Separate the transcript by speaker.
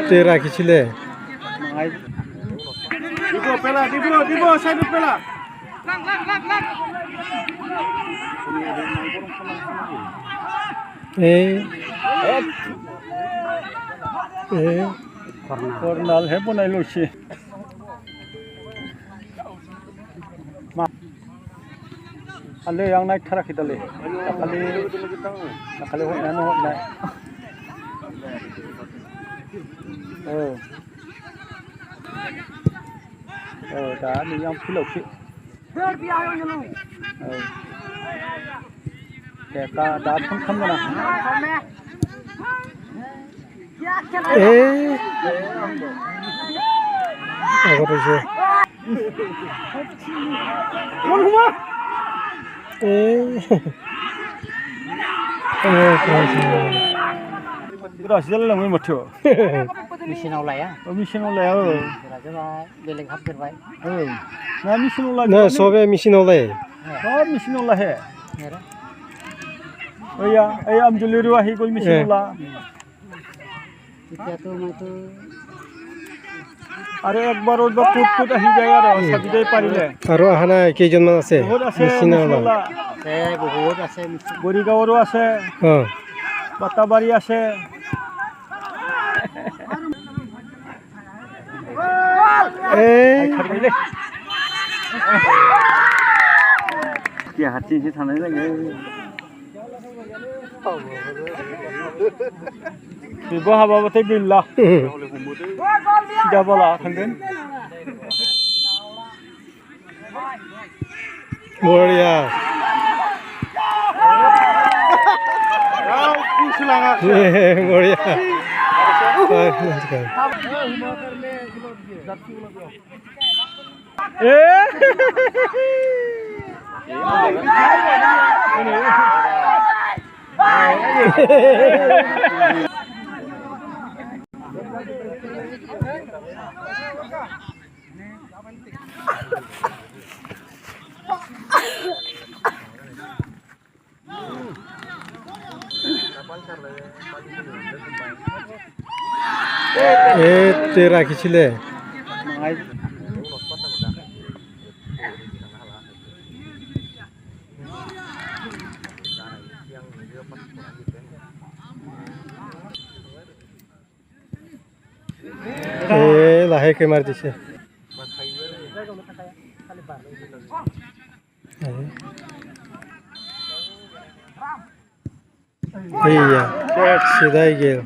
Speaker 1: তে রাখিছিলে
Speaker 2: দিব পেলা দিব সাইড পেলা কর্নাল হে বনাই লৈছে কালি आं नायथाराखै दाले दाखालि हरनायानो हरनाय दा नै आं फिल्डआवसो दे दा फन खालामगोन berhasil lang may mato.
Speaker 3: Misinaw laya.
Speaker 2: Misinaw laya.
Speaker 3: Raja ba beleg hap berbai.
Speaker 2: Na misinaw laya.
Speaker 1: না সবে misinaw laya.
Speaker 2: Oh misinaw laya. Oh ya, am juliru ahi gol misinaw la.
Speaker 3: Kita tu mai tu.
Speaker 2: Are ekbar oda put ahi jaya aro sabidai parile.
Speaker 1: Aro ahana keijon man ase. Misinaw la.
Speaker 3: বহুত আছে
Speaker 2: বৰিগাঁৱৰো আছে বাটাবাৰী আছে हारसिंसो थानाय जायो बेबो हाबाबाथाय गैला सिदा बाला थांगोन
Speaker 1: बरिया बढ़िया তে রাখিছিলে লাহেকে মার দিছে সিধাই গেল